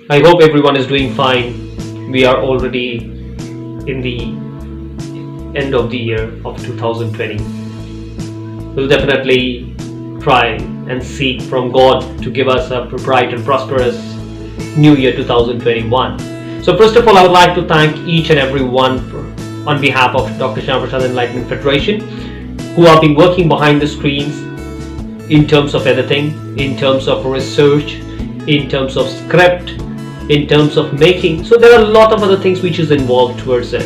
I hope everyone is doing fine. We are already in the end of the year of 2020. We'll definitely try and seek from God to give us a bright and prosperous New Year 2021. So first of all, I would like to thank each and every one on behalf of Dr.Shyama Prasad Enlightenment Federation who have been working behind the screens in terms of editing, in terms of research, in terms of script, in terms of making. So there are a lot of other things which is involved towards it.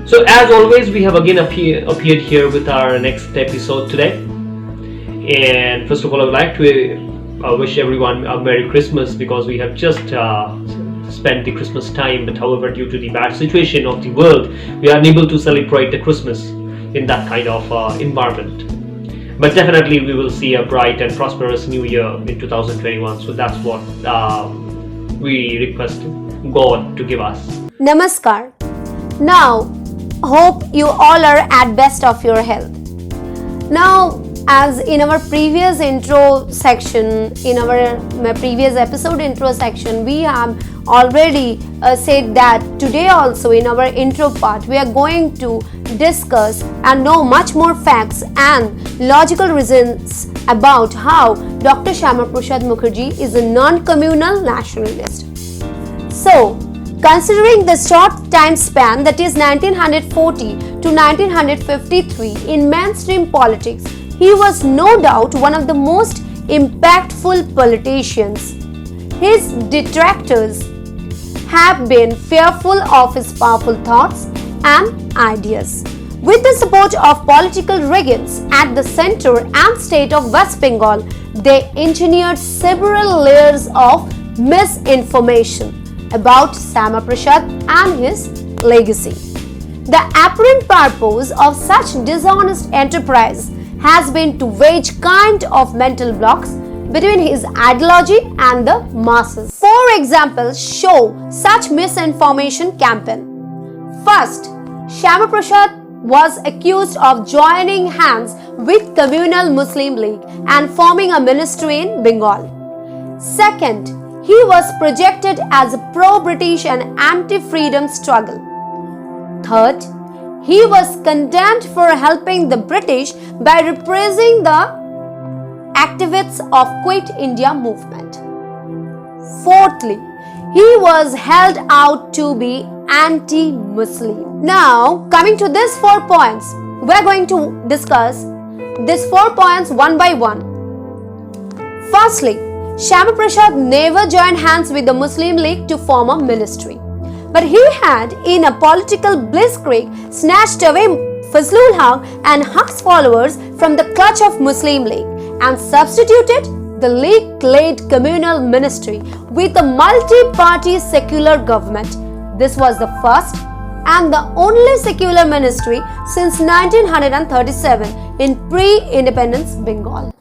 So as always, we have again appeared here with our next episode today. And first of all, I would like to wish everyone a Merry Christmas, because we have just spent the Christmas time, but however, due to the bad situation of the world, we are unable to celebrate the Christmas in that kind of environment. But definitely we will see a bright and prosperous New Year in 2021. So that's what we request God to give us. Namaskar. Now, hope you all are at best of your health. Now, as in our previous intro section, in our previous episode intro section, we have already said that today also in our intro part, we are going to discuss and know much more facts and logical reasons about how Dr. Shyama Prasad Mukherjee is a non-communal nationalist. So, considering the short time span, that is 1940 to 1953 in mainstream politics, he was no doubt one of the most impactful politicians. His detractors have been fearful of his powerful thoughts and ideas. With the support of political regimes at the center and state of West Bengal, they engineered several layers of misinformation about Shyama Prasad and his legacy. The apparent purpose of such dishonest enterprise has been to wage kind of mental blocks between his ideology and the masses. Four examples show such misinformation campaign. First, Shyama Prasad was accused of joining hands with Communal Muslim League and forming a ministry in Bengal. Second, he was projected as a pro-British and anti-freedom struggle. Third, he was condemned for helping the British by repressing the activists of Quit India movement. Fourthly, he was held out to be anti-Muslim. Now, coming to these 4 points, we are going to discuss these 4 points one by one. Firstly, Shyama Prasad never joined hands with the Muslim League to form a ministry. But he had, in a political blitzkrieg, snatched away Fazlul Haq and Haq's followers from the clutch of Muslim League and substituted the League-led communal ministry with a multi-party secular government. This was the first and the only secular ministry since 1937 in pre-independence Bengal.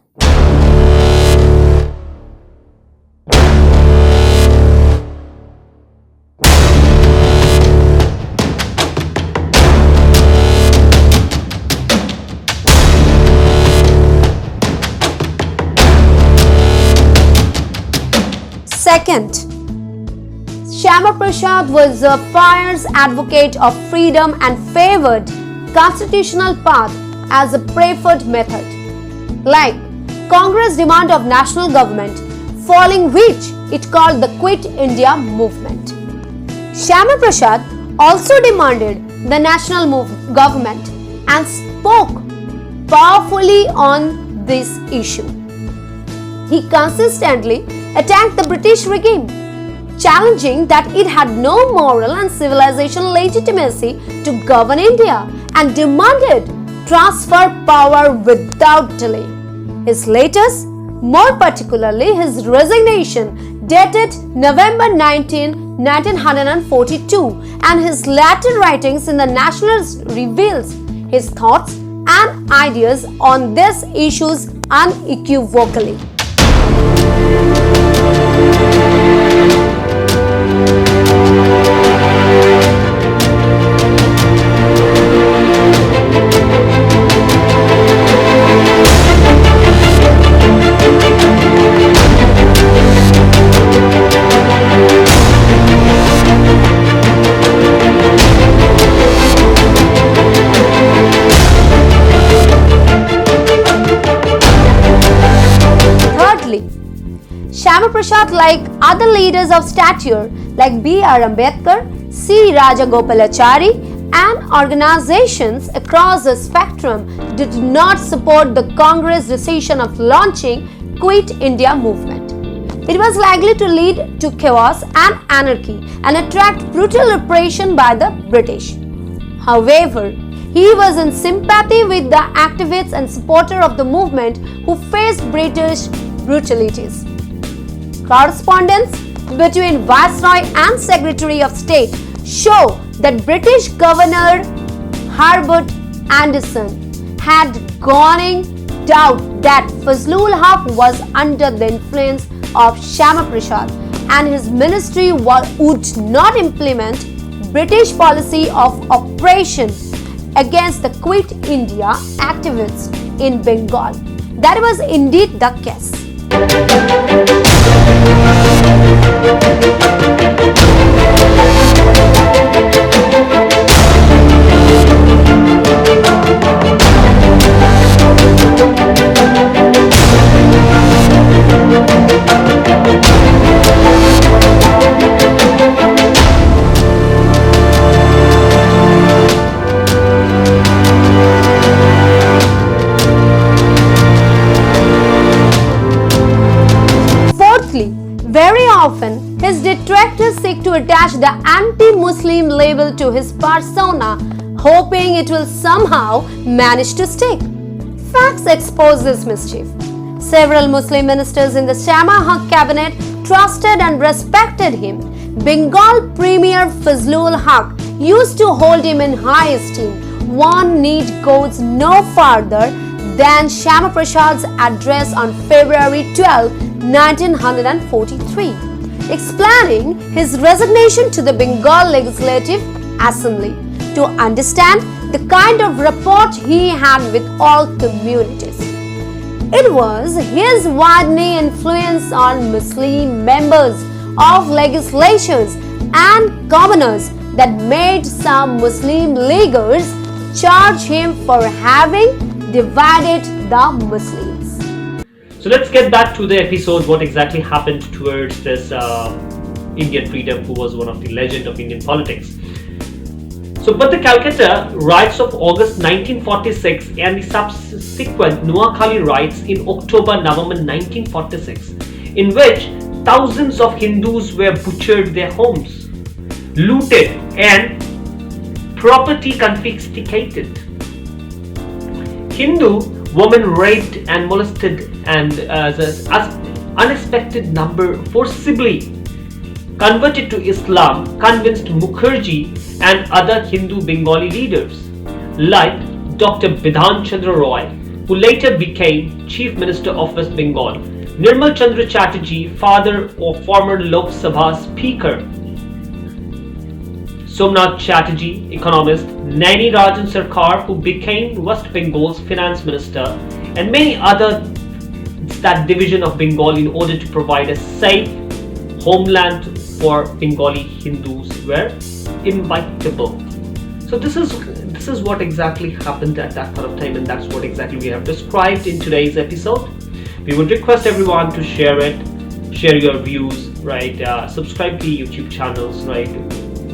Second, Shyama Prasad was a fierce advocate of freedom and favored constitutional path as a preferred method, like Congress' demand of national government, following which it called the Quit India movement. Shyama Prasad also demanded the national government and spoke powerfully on this issue. He consistently attacked the British regime, challenging that it had no moral and civilizational legitimacy to govern India, and demanded transfer power without delay. His letters, more particularly his resignation, dated November 19, 1942, and his later writings in the Nationalist reveals his thoughts and ideas on these issues unequivocally. Shyama Prasad, like other leaders of stature like B.R. Ambedkar, C. Rajagopalachari, and organizations across the spectrum did not support the Congress decision of launching Quit India movement. It was likely to lead to chaos and anarchy and attract brutal repression by the British. However, he was in sympathy with the activists and supporter of the movement who faced British brutalities. Correspondence between Viceroy and Secretary of State show that British Governor Herbert Anderson had gnawing doubt that Fazlul Haq was under the influence of Shyama Prasad and his ministry would not implement British policy of oppression against the Quit India activists in Bengal. That was indeed the case. Very often, his detractors seek to attach the anti-Muslim label to his persona, hoping it will somehow manage to stick. Facts expose this mischief. Several Muslim ministers in the Shyama Haq cabinet trusted and respected him. Bengal Premier Fazlul Haq used to hold him in high esteem. One need goes no further than Shyama Prasad's address on February 12, 1943, explaining his resignation to the Bengal Legislative Assembly to understand the kind of rapport he had with all communities. It was his widening influence on Muslim members of legislatures and governors that made some Muslim leaguers charge him for having divided the Muslims. So let's get back to the episode, what exactly happened towards this Indian freedom, who was one of the legend of Indian politics. But the Calcutta riots of August 1946 and the subsequent Noakhali riots in October-November 1946, in which thousands of Hindus were butchered their homes, looted and property confiscated. Hindu women raped and molested, and as unexpected number forcibly converted to Islam convinced Mukherjee and other Hindu Bengali leaders like Dr. Bidhan Chandra Roy, who later became Chief Minister of West Bengal, Nirmal Chandra Chatterjee, father of former Lok Sabha Speaker Somnath Chatterjee, economist, Naini Rajan Sarkar, who became West Bengal's finance minister, and many other that division of Bengal in order to provide a safe homeland for Bengali Hindus were inevitable. So this is what exactly happened at that point of time, and that's what exactly we have described in today's episode. We would request everyone to share it, share your views, right? Subscribe to the YouTube channels, right?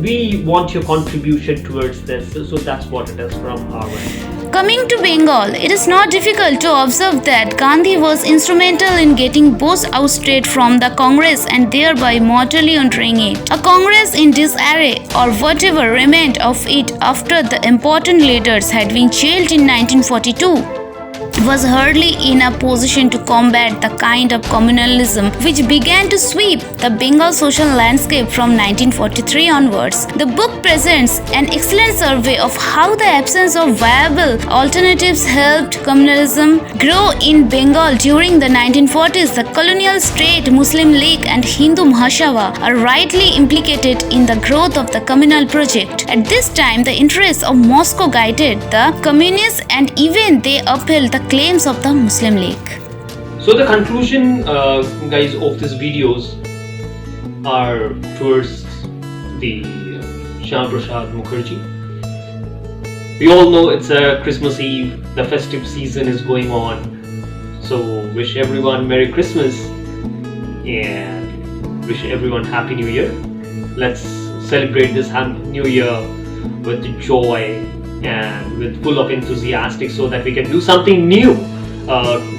We want your contribution towards this, so that's what it is from our end. Coming to Bengal, it is not difficult to observe that Gandhi was instrumental in getting Bose ousted from the Congress and thereby mortally injuring it. A Congress in disarray, or whatever remained of it after the important leaders had been jailed in 1942, was hardly in a position to combat the kind of communalism which began to sweep the Bengal social landscape from 1943 onwards. The book presents an excellent survey of how the absence of viable alternatives helped communalism grow in Bengal during the 1940s. The colonial state, Muslim League and Hindu Mahasabha are rightly implicated in the growth of the communal project. At this time, the interests of Moscow guided the communists and even they upheld the claims of the Muslim League. So the conclusion, guys, of these videos are towards the Shyama Prasad Mukherjee. We all know it's a Christmas Eve, the festive season is going on. So wish everyone Merry Christmas and wish everyone Happy New Year. Let's celebrate this New Year with joy and with full of enthusiastic, so that we can do something new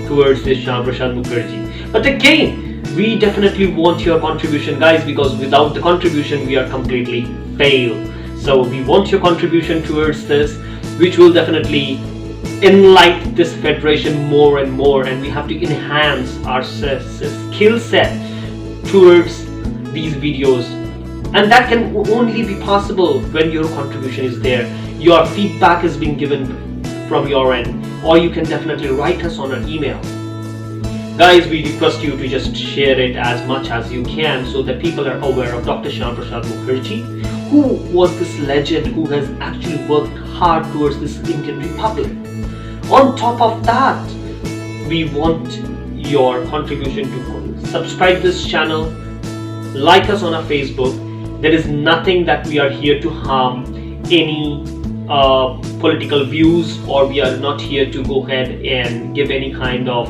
towards this Prasad Mukherjee. But again, we definitely want your contribution, guys, because without the contribution we are completely failed. So we want your contribution towards this, which will definitely enlighten this federation more and more, and we have to enhance our skill set towards these videos, and that can only be possible when your contribution is there, your feedback is being given from your end, or you can definitely write us on an email. Guys, we request you to just share it as much as you can, so that people are aware of Dr. Shyama Prasad Mukherjee, who was this legend who has actually worked hard towards this Indian Republic. On top of that, we want your contribution to subscribe this channel, like us on our Facebook. There is nothing that we are here to harm any political views, or we are not here to go ahead and give any kind of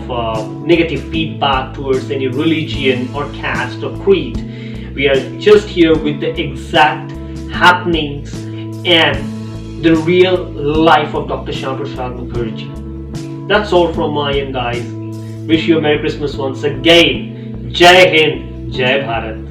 negative feedback towards any religion or caste or creed. We are just here with the exact happenings and the real life of Dr. Shyama Prasad Mukherjee. That's all from my end, guys. Wish you a Merry Christmas once again. Jai Hind, Jai Bharat.